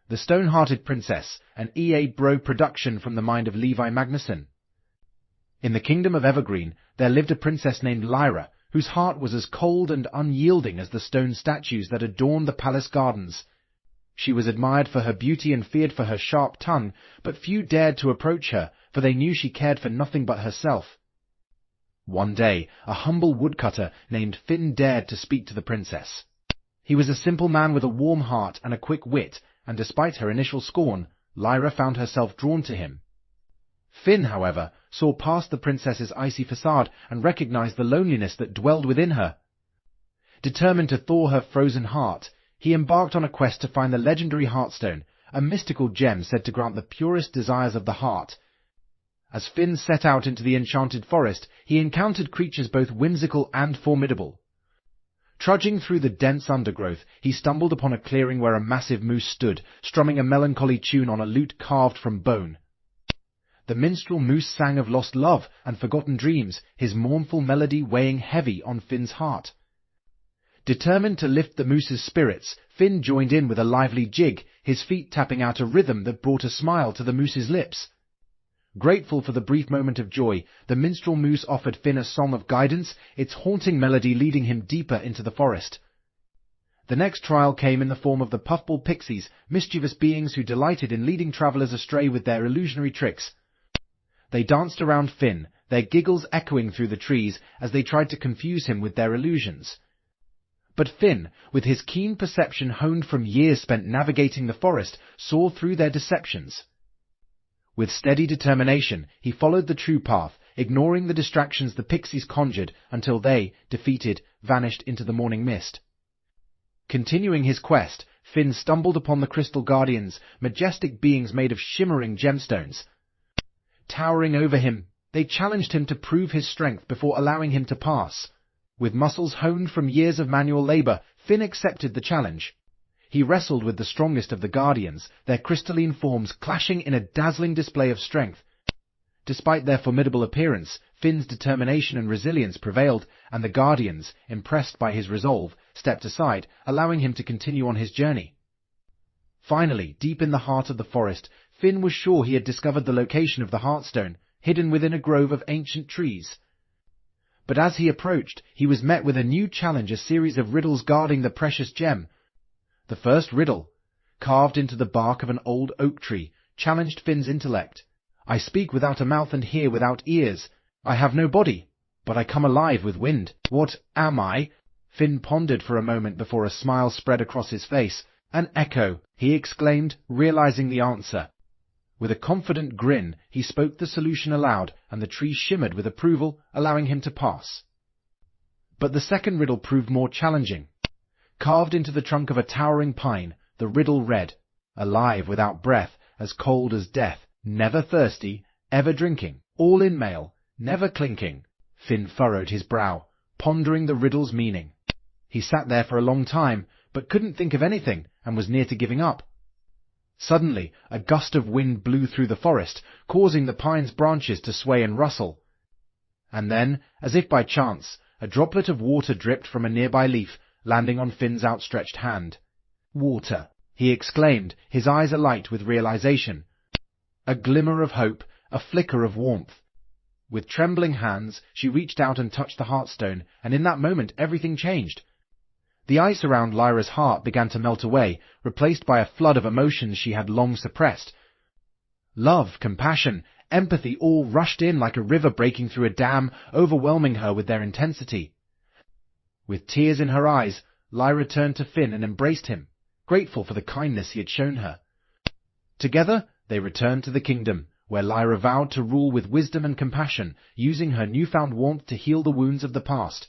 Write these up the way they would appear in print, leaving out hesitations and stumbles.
The Stonehearted Princess, an EA Bro production from the mind of Levi Magnusson. In the kingdom of Evergreen, there lived a princess named Lyra, whose heart was as cold and unyielding as the stone statues that adorned the palace gardens. She was admired for her beauty and feared for her sharp tongue, but few dared to approach her, for they knew she cared for nothing but herself. One day, a humble woodcutter named Finn dared to speak to the princess. He was a simple man with a warm heart and a quick wit, and despite her initial scorn, Lyra found herself drawn to him. Finn, however, saw past the princess's icy facade and recognized the loneliness that dwelled within her. Determined to thaw her frozen heart, he embarked on a quest to find the legendary Heartstone, a mystical gem said to grant the purest desires of the heart. As Finn set out into the enchanted forest, he encountered creatures both whimsical and formidable. Trudging through the dense undergrowth, he stumbled upon a clearing where a massive moose stood, strumming a melancholy tune on a lute carved from bone. The minstrel moose sang of lost love and forgotten dreams, his mournful melody weighing heavy on Finn's heart. Determined to lift the moose's spirits, Finn joined in with a lively jig, his feet tapping out a rhythm that brought a smile to the moose's lips. Grateful for the brief moment of joy, the minstrel moose offered Finn a song of guidance, its haunting melody leading him deeper into the forest. The next trial came in the form of the puffball pixies, mischievous beings who delighted in leading travelers astray with their illusionary tricks. They danced around Finn, their giggles echoing through the trees as they tried to confuse him with their illusions. But Finn, with his keen perception honed from years spent navigating the forest, saw through their deceptions. With steady determination, he followed the true path, ignoring the distractions the pixies conjured until they, defeated, vanished into the morning mist. Continuing his quest, Finn stumbled upon the Crystal Guardians, majestic beings made of shimmering gemstones. Towering over him, they challenged him to prove his strength before allowing him to pass. With muscles honed from years of manual labor, Finn accepted the challenge. He wrestled with the strongest of the Guardians, their crystalline forms clashing in a dazzling display of strength. Despite their formidable appearance, Finn's determination and resilience prevailed, and the Guardians, impressed by his resolve, stepped aside, allowing him to continue on his journey. Finally, deep in the heart of the forest, Finn was sure he had discovered the location of the Heartstone, hidden within a grove of ancient trees. But as he approached, he was met with a new challenge, a series of riddles guarding the precious gem. The first riddle, carved into the bark of an old oak tree, challenged Finn's intellect. I speak without a mouth and hear without ears. I have no body, but I come alive with wind. What am I? Finn pondered for a moment before a smile spread across his face. An echo, he exclaimed, realizing the answer. With a confident grin, he spoke the solution aloud, and the tree shimmered with approval, allowing him to pass. But the second riddle proved more challenging. Carved into the trunk of a towering pine, the riddle read, alive without breath, as cold as death, never thirsty, ever drinking, all in mail, never clinking. Finn furrowed his brow, pondering the riddle's meaning. He sat there for a long time, but couldn't think of anything, and was near to giving up. Suddenly, a gust of wind blew through the forest, causing the pine's branches to sway and rustle. And then, as if by chance, a droplet of water dripped from a nearby leaf, landing on Finn's outstretched hand. Water, he exclaimed, his eyes alight with realization. A glimmer of hope, a flicker of warmth. With trembling hands, she reached out and touched the Heartstone, and in that moment everything changed. The ice around Lyra's heart began to melt away, replaced by a flood of emotions she had long suppressed. Love, compassion, empathy all rushed in like a river breaking through a dam, overwhelming her with their intensity. With tears in her eyes, Lyra turned to Finn and embraced him, grateful for the kindness he had shown her. Together, they returned to the kingdom, where Lyra vowed to rule with wisdom and compassion, using her newfound warmth to heal the wounds of the past.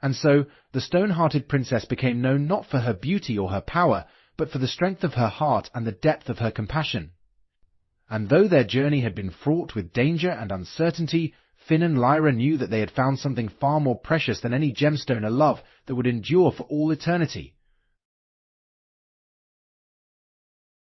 And so, the Stonehearted Princess became known not for her beauty or her power, but for the strength of her heart and the depth of her compassion. And though their journey had been fraught with danger and uncertainty, Finn and Lyra knew that they had found something far more precious than any gemstone, a love that would endure for all eternity.